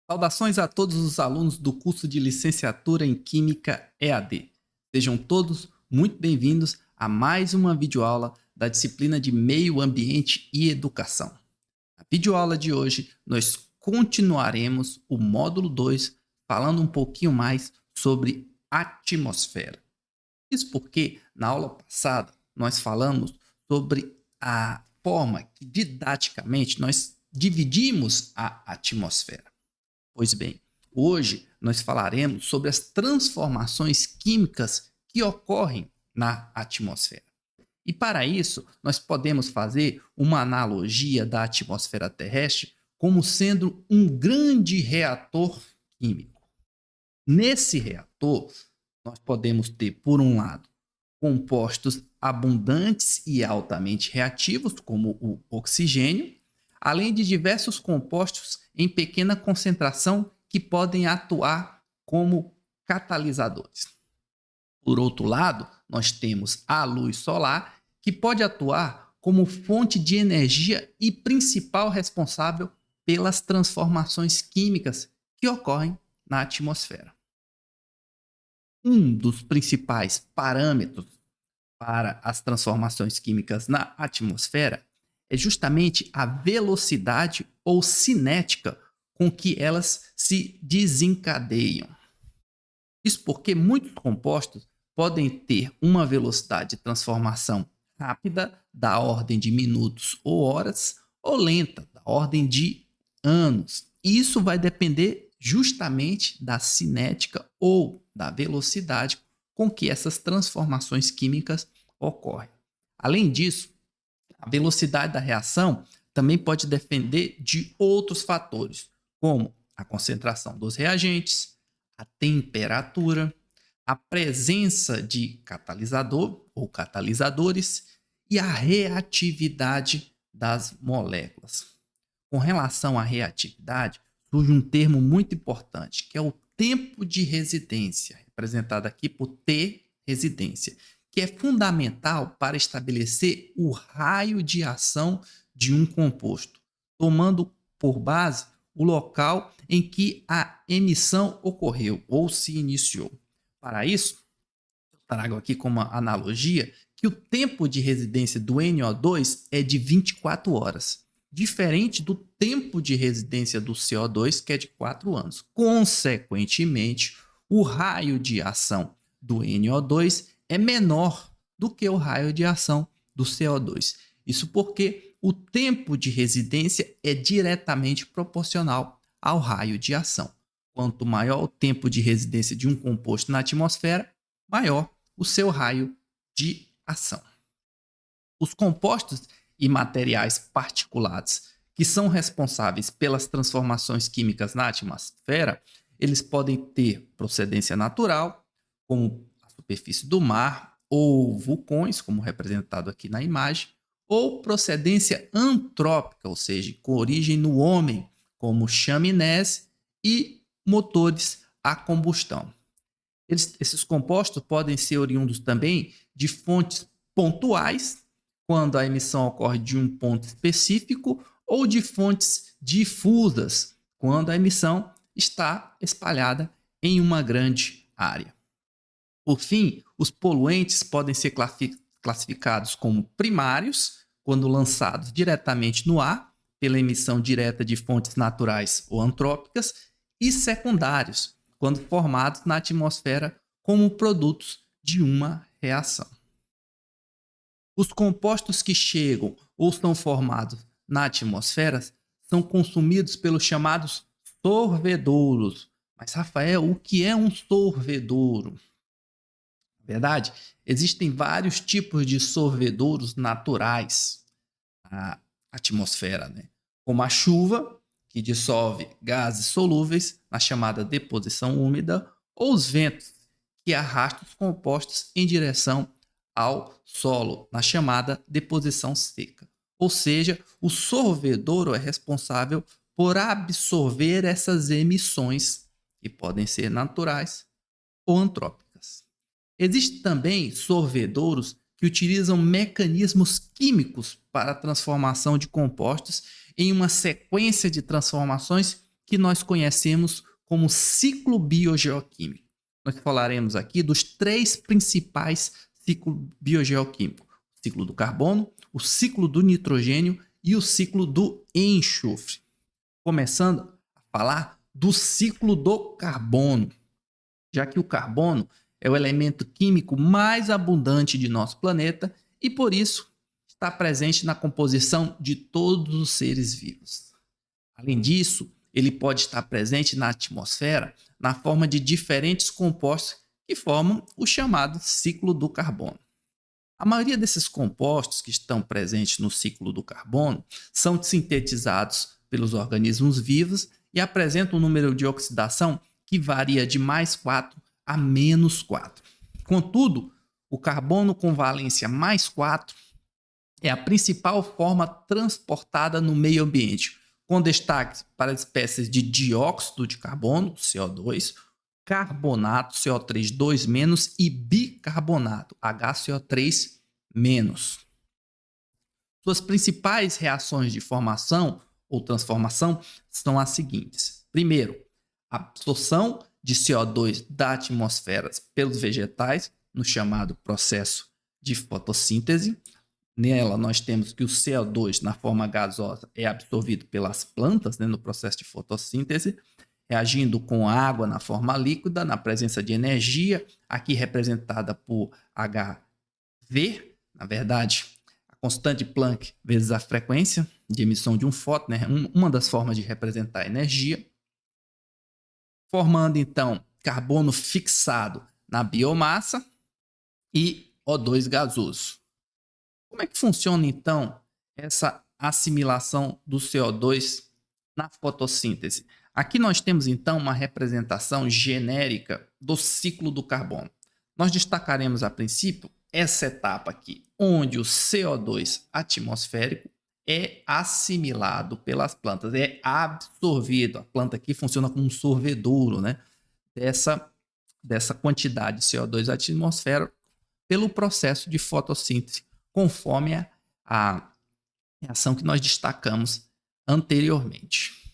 Saudações a todos os alunos do curso de Licenciatura em Química EAD. Sejam todos muito bem-vindos a mais uma videoaula da disciplina de Meio Ambiente e Educação. Na videoaula de hoje, nós continuaremos o módulo 2, falando um pouquinho mais sobre atmosfera. Isso porque, na aula passada, nós falamos sobre a forma que, didaticamente, nós dividimos a atmosfera. Pois bem, hoje nós falaremos sobre as transformações químicas que ocorrem na atmosfera. E para isso, nós podemos fazer uma analogia da atmosfera terrestre como sendo um grande reator químico. Nesse reator, nós podemos ter, por um lado, compostos abundantes e altamente reativos, como o oxigênio, além de diversos compostos em pequena concentração que podem atuar como catalisadores. Por outro lado, nós temos a luz solar, que pode atuar como fonte de energia e principal responsável pelas transformações químicas que ocorrem na atmosfera. Um dos principais parâmetros para as transformações químicas na atmosfera é justamente a velocidade ou cinética com que elas se desencadeiam. Isso porque muitos compostos podem ter uma velocidade de transformação rápida, da ordem de minutos ou horas, ou lenta, da ordem de anos. E isso vai depender justamente da cinética ou da velocidade com que essas transformações químicas ocorrem. Além disso, a velocidade da reação também pode depender de outros fatores, como a concentração dos reagentes, a temperatura, a presença de catalisador ou catalisadores e a reatividade das moléculas. Com relação à reatividade, surge um termo muito importante, que é o tempo de residência, representado aqui por T residência, que é fundamental para estabelecer o raio de ação de um composto, tomando por base o local em que a emissão ocorreu ou se iniciou. Para isso, eu trago aqui como analogia que o tempo de residência do NO2 é de 24 horas, diferente do tempo de residência do CO2, que é de 4 anos. Consequentemente, o raio de ação do NO2 é menor do que o raio de ação do CO2. Isso porque o tempo de residência é diretamente proporcional ao raio de ação. Quanto maior o tempo de residência de um composto na atmosfera, maior o seu raio de ação. Os compostos e materiais particulados que são responsáveis pelas transformações químicas na atmosfera, eles podem ter procedência natural, como a superfície do mar, ou vulcões, como representado aqui na imagem, ou procedência antrópica, ou seja, com origem no homem, como chaminés e motores a combustão. Esses compostos podem ser oriundos também de fontes pontuais, quando a emissão ocorre de um ponto específico, ou de fontes difusas, quando a emissão está espalhada em uma grande área. Por fim, os poluentes podem ser classificados como primários, quando lançados diretamente no ar, pela emissão direta de fontes naturais ou antrópicas, e secundários, quando formados na atmosfera como produtos de uma reação. Os compostos que chegam ou são formados na atmosfera são consumidos pelos chamados sorvedouros. Mas, Rafael, o que é um sorvedouro? Na verdade, existem vários tipos de sorvedouros naturais na atmosfera, né? Como a chuva, que dissolve gases solúveis na chamada deposição úmida, ou os ventos, que arrastam os compostos em direção ao solo, na chamada deposição seca. Ou seja, o sorvedouro é responsável por absorver essas emissões, que podem ser naturais ou antrópicas. Existem também sorvedouros que utilizam mecanismos químicos para a transformação de compostos em uma sequência de transformações que nós conhecemos como ciclo biogeoquímico. Nós falaremos aqui dos 3 principais ciclos biogeoquímicos: o ciclo do carbono, o ciclo do nitrogênio e o ciclo do enxofre. Começando a falar do ciclo do carbono, já que o carbono é o elemento químico mais abundante de nosso planeta e, por isso, está presente na composição de todos os seres vivos. Além disso, ele pode estar presente na atmosfera na forma de diferentes compostos que formam o chamado ciclo do carbono. A maioria desses compostos que estão presentes no ciclo do carbono são sintetizados pelos organismos vivos e apresentam um número de oxidação que varia de +4 a -4. Contudo, o carbono com valência +4 é a principal forma transportada no meio ambiente, com destaque para as espécies de dióxido de carbono, CO2, carbonato, CO3 2- e bicarbonato, HCO3-. Suas principais reações de formação ou transformação são as seguintes. Primeiro, a absorção de CO2 da atmosfera pelos vegetais, no chamado processo de fotossíntese. Nela, nós temos que o CO2, na forma gasosa, é absorvido pelas plantas, no processo de fotossíntese, reagindo com água na forma líquida, na presença de energia, aqui representada por Hv, na verdade, a constante de Planck vezes a frequência de emissão de um fóton, uma das formas de representar a energia, formando, então, carbono fixado na biomassa e O2 gasoso. Como é que funciona, então, essa assimilação do CO2 na fotossíntese? Aqui nós temos, então, uma representação genérica do ciclo do carbono. Nós destacaremos, a princípio, essa etapa aqui, onde o CO2 atmosférico é assimilado pelas plantas, é absorvido. A planta aqui funciona como um sorvedouro, dessa quantidade de CO2 atmosférico pelo processo de fotossíntese, conforme a reação que nós destacamos anteriormente.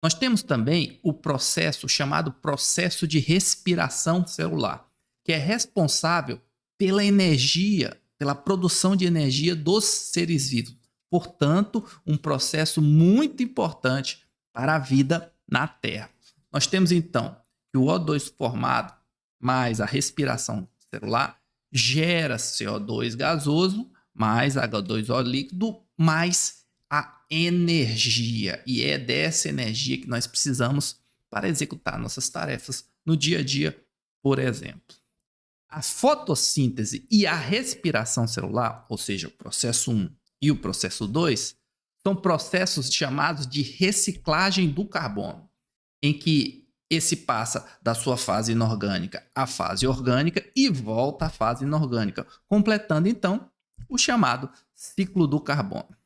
Nós temos também o processo chamado processo de respiração celular, que é responsável pela energia, pela produção de energia dos seres vivos. Portanto, um processo muito importante para a vida na Terra. Nós temos, então, que o O2 formado mais a respiração celular gera CO2 gasoso, mais H2O líquido, mais a energia. E é dessa energia que nós precisamos para executar nossas tarefas no dia a dia, por exemplo. A fotossíntese e a respiração celular, ou seja, o processo 1 e o processo 2, são processos chamados de reciclagem do carbono, em que esse passa da sua fase inorgânica à fase orgânica e volta à fase inorgânica, completando, então, o chamado ciclo do carbono.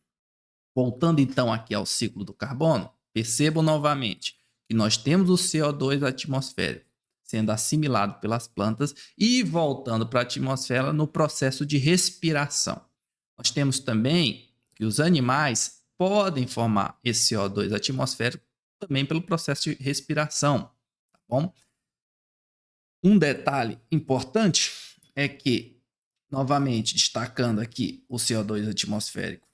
Voltando, então, aqui ao ciclo do carbono, percebam novamente que nós temos o CO2 atmosférico sendo assimilado pelas plantas e voltando para a atmosfera no processo de respiração. Nós temos também que os animais podem formar esse CO2 atmosférico também pelo processo de respiração, tá bom? Um detalhe importante é que, novamente, destacando aqui o CO2 atmosférico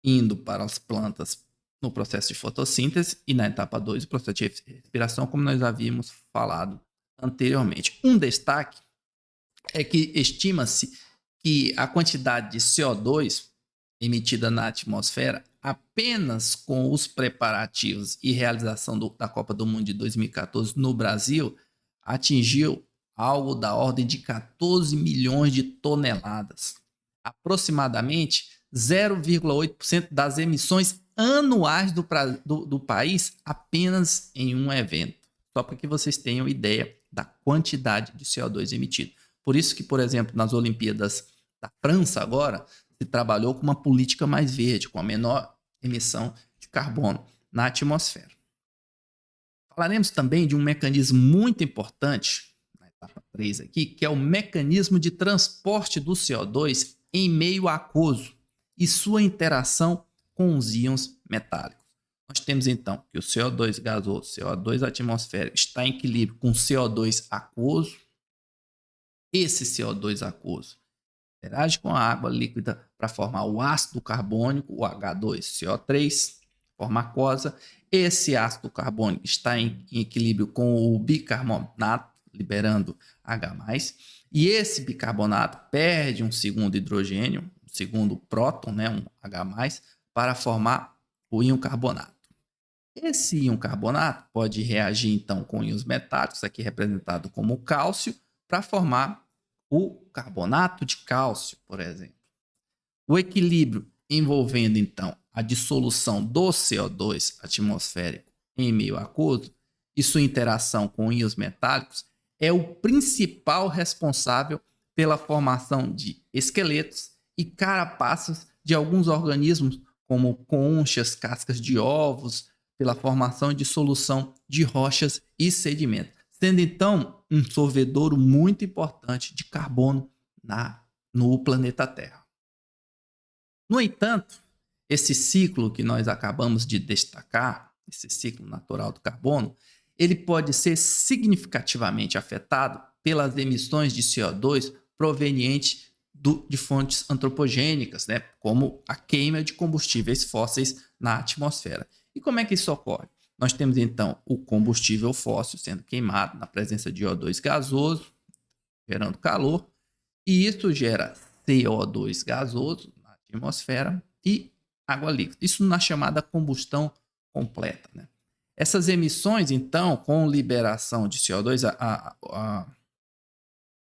indo para as plantas no processo de fotossíntese e na etapa 2, o processo de respiração, como nós havíamos falado anteriormente. Um destaque é que estima-se que a quantidade de CO2 emitida na atmosfera apenas com os preparativos e realização da Copa do Mundo de 2014 no Brasil atingiu algo da ordem de 14 milhões de toneladas, aproximadamente 0,8% das emissões anuais do país apenas em um evento, só para que vocês tenham ideia da quantidade de CO2 emitido. Por isso que, por exemplo, nas Olimpíadas da França agora, se trabalhou com uma política mais verde, com a menor emissão de carbono na atmosfera. Falaremos também de um mecanismo muito importante, na etapa 3 aqui, que é o mecanismo de transporte do CO2 em meio aquoso e sua interação com os íons metálicos. Nós temos então que o CO2 gasoso, CO2 atmosférico, está em equilíbrio com o CO2 aquoso. Esse CO2 aquoso interage com a água líquida para formar o ácido carbônico, o H2CO3, forma aquosa. Esse ácido carbônico está em equilíbrio com o bicarbonato, liberando H+. E esse bicarbonato perde um segundo hidrogênio, um segundo próton, né, um H+, para formar o íon carbonato. Esse íon carbonato pode reagir então com íons metálicos, aqui representado como cálcio, para formar o carbonato de cálcio, por exemplo. O equilíbrio envolvendo então a dissolução do CO2 atmosférico em meio aquoso e sua interação com íons metálicos é o principal responsável pela formação de esqueletos e carapaças de alguns organismos, como conchas, cascas de ovos, pela formação e dissolução de rochas e sedimentos, sendo então um sorvedouro muito importante de carbono no planeta Terra. No entanto, esse ciclo que nós acabamos de destacar, esse ciclo natural do carbono, ele pode ser significativamente afetado pelas emissões de CO2 provenientes de fontes antropogênicas, né, como a queima de combustíveis fósseis na atmosfera. E como é que isso ocorre? Nós temos então o combustível fóssil sendo queimado na presença de O2 gasoso, gerando calor, e isso gera CO2 gasoso na atmosfera e água líquida. Isso na chamada combustão completa, né? Essas emissões, então, com liberação de CO2, a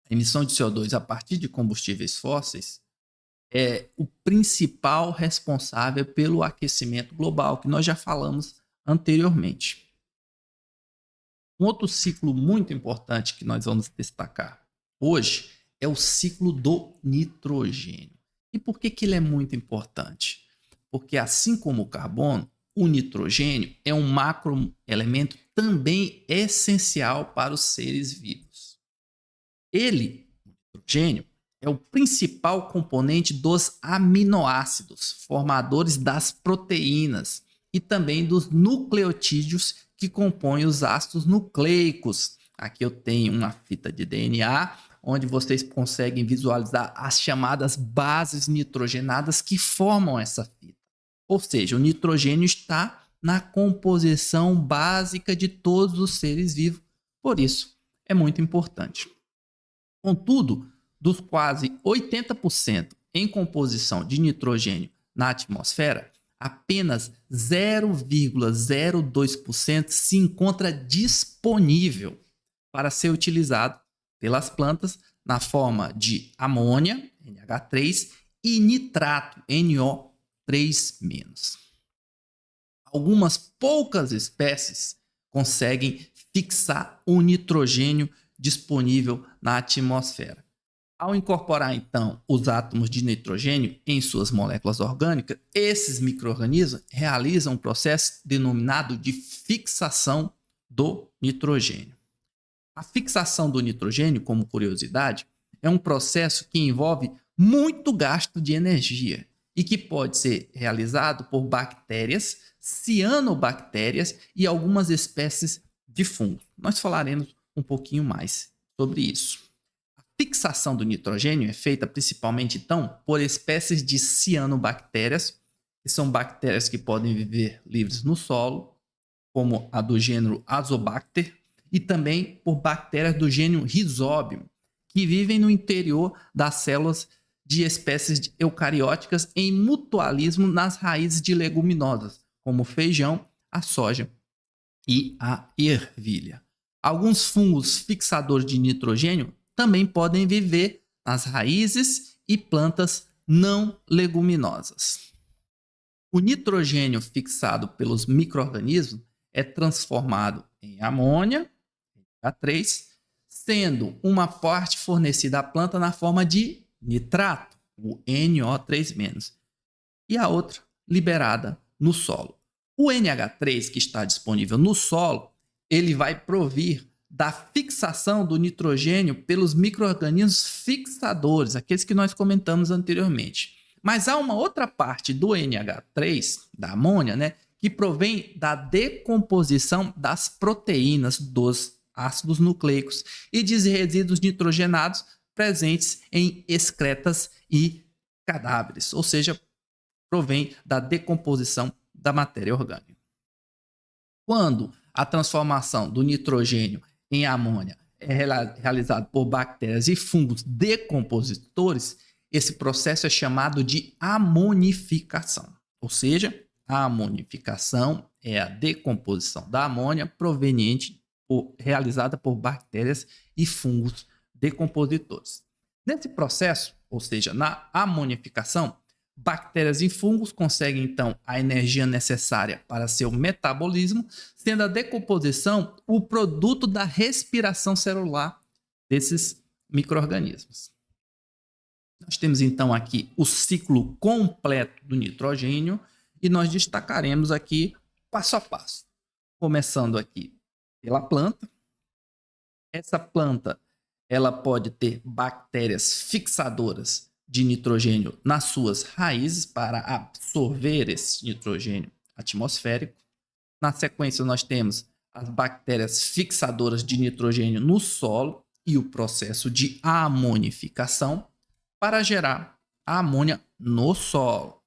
emissão de CO2 a partir de combustíveis fósseis é o principal responsável pelo aquecimento global, que nós já falamos anteriormente. Um outro ciclo muito importante que nós vamos destacar hoje é o ciclo do nitrogênio. E por que ele é muito importante? Porque assim como o carbono, o nitrogênio é um macroelemento também essencial para os seres vivos. Ele, o nitrogênio, é o principal componente dos aminoácidos, formadores das proteínas e também dos nucleotídeos que compõem os ácidos nucleicos. Aqui eu tenho uma fita de DNA, onde vocês conseguem visualizar as chamadas bases nitrogenadas que formam essa fita. Ou seja, o nitrogênio está na composição básica de todos os seres vivos. Por isso, é muito importante. Contudo, dos quase 80% em composição de nitrogênio na atmosfera, apenas 0,02% se encontra disponível para ser utilizado pelas plantas na forma de amônia, NH3, e nitrato, NO3-. Algumas poucas espécies conseguem fixar o nitrogênio disponível na atmosfera. Ao incorporar, então, os átomos de nitrogênio em suas moléculas orgânicas, esses micro-organismos realizam um processo denominado de fixação do nitrogênio. A fixação do nitrogênio, como curiosidade, é um processo que envolve muito gasto de energia e que pode ser realizado por bactérias, cianobactérias e algumas espécies de fungos. Nós falaremos um pouquinho mais sobre isso. A fixação do nitrogênio é feita principalmente, então, por espécies de cianobactérias, que são bactérias que podem viver livres no solo, como a do gênero Azobacter, e também por bactérias do gênero Rhizobium, que vivem no interior das células de espécies eucarióticas em mutualismo nas raízes de leguminosas, como o feijão, a soja e a ervilha. Alguns fungos fixadores de nitrogênio também podem viver nas raízes e plantas não leguminosas. O nitrogênio fixado pelos micro-organismos é transformado em amônia, H3, sendo uma parte fornecida à planta na forma de nitrato, o NO3-, e a outra liberada no solo. O NH3 que está disponível no solo, ele vai provir da fixação do nitrogênio pelos micro-organismos fixadores, aqueles que nós comentamos anteriormente. Mas há uma outra parte do NH3, da amônia, né, que provém da decomposição das proteínas dos ácidos nucleicos e de resíduos nitrogenados presentes em excretas e cadáveres, ou seja, provém da decomposição da matéria orgânica. Quando a transformação do nitrogênio em amônia é realizada por bactérias e fungos decompositores, esse processo é chamado de amonificação. Ou seja, a amonificação é a decomposição da amônia realizada por bactérias e fungos decompositores. Nesse processo, ou seja, na amonificação, bactérias e fungos conseguem, então, a energia necessária para seu metabolismo, sendo a decomposição o produto da respiração celular desses micro-organismos. Nós temos, então, aqui o ciclo completo do nitrogênio e nós destacaremos aqui passo a passo. Começando aqui pela planta. Essa planta ela pode ter bactérias fixadoras de nitrogênio nas suas raízes para absorver esse nitrogênio atmosférico. Na sequência, nós temos as bactérias fixadoras de nitrogênio no solo e o processo de amonificação para gerar a amônia no solo.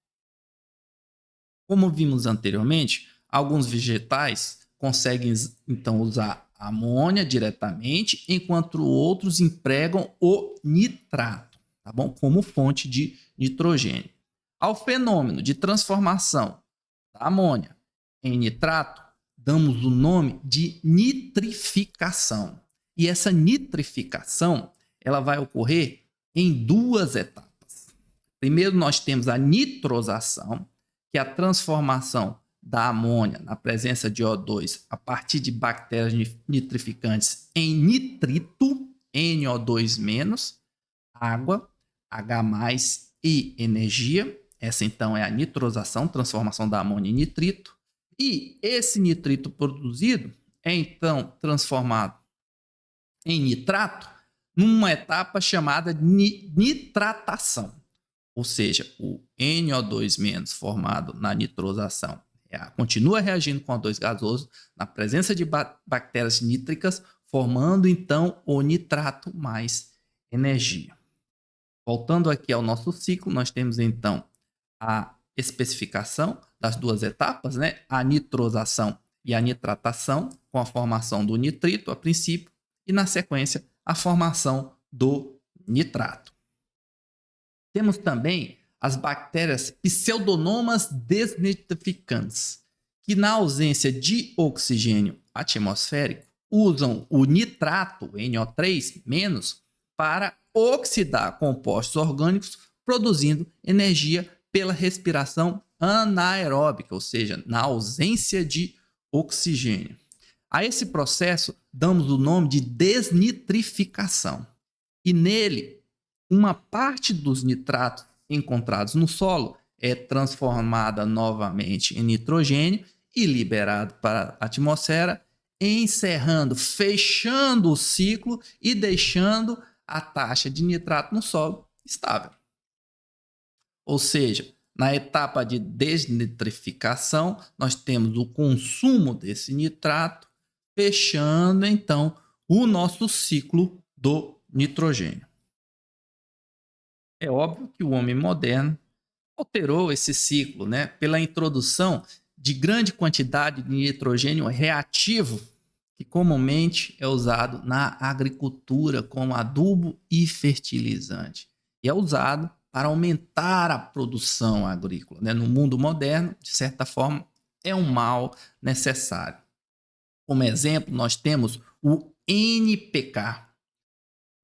Como vimos anteriormente, alguns vegetais conseguem então usar a amônia diretamente, enquanto outros empregam o nitrato, tá bom? Como fonte de nitrogênio. Ao fenômeno de transformação da amônia em nitrato, damos o nome de nitrificação. E essa nitrificação ela vai ocorrer em duas etapas. Primeiro, nós temos a nitrosação, que é a transformação da amônia na presença de O2 a partir de bactérias nitrificantes em nitrito, NO2-, água, H+, e energia. Essa, então, é a nitrosação, transformação da amônia em nitrito. E esse nitrito produzido é, então, transformado em nitrato numa etapa chamada nitratação. Ou seja, o NO2- formado na nitrosação continua reagindo com O2 gasoso na presença de bactérias nítricas, formando, então, o nitrato mais energia. Voltando aqui ao nosso ciclo, nós temos, então, a especificação das duas etapas, né? A nitrosação e a nitratação, com a formação do nitrito a princípio, e na sequência a formação do nitrato. Temos também as bactérias pseudomonas desnitrificantes, que na ausência de oxigênio atmosférico usam o nitrato, NO3-, para oxidar compostos orgânicos, produzindo energia pela respiração anaeróbica, ou seja, na ausência de oxigênio. A esse processo damos o nome de desnitrificação. E nele, uma parte dos nitratos encontrados no solo é transformada novamente em nitrogênio e liberado para a atmosfera, encerrando, fechando o ciclo e deixando a taxa de nitrato no solo estável. Ou seja, na etapa de desnitrificação, nós temos o consumo desse nitrato, fechando então o nosso ciclo do nitrogênio. É óbvio que o homem moderno alterou esse ciclo, né, pela introdução de grande quantidade de nitrogênio reativo, que comumente é usado na agricultura como adubo e fertilizante. E é usado para aumentar a produção agrícola, né? No mundo moderno, de certa forma, é um mal necessário. Como exemplo, nós temos o NPK,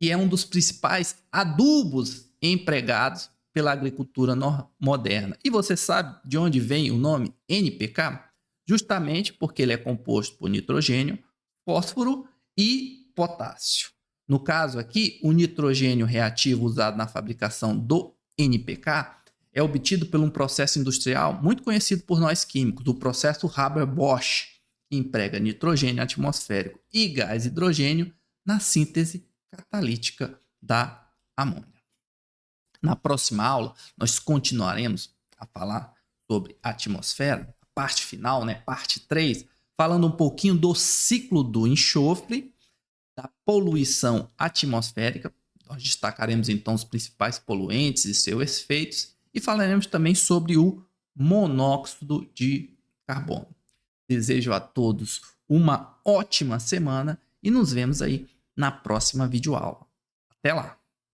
que é um dos principais adubos empregados pela agricultura moderna. E você sabe de onde vem o nome NPK? Justamente porque ele é composto por nitrogênio, fósforo e potássio. No caso aqui, o nitrogênio reativo usado na fabricação do NPK é obtido por um processo industrial muito conhecido por nós químicos, o processo Haber-Bosch, que emprega nitrogênio atmosférico e gás hidrogênio na síntese catalítica da amônia. Na próxima aula, nós continuaremos a falar sobre a atmosfera, a parte final, né, parte 3, falando um pouquinho do ciclo do enxofre, da poluição atmosférica. Nós destacaremos então os principais poluentes e seus efeitos e falaremos também sobre o monóxido de carbono. Desejo a todos uma ótima semana e nos vemos aí na próxima videoaula. Até lá!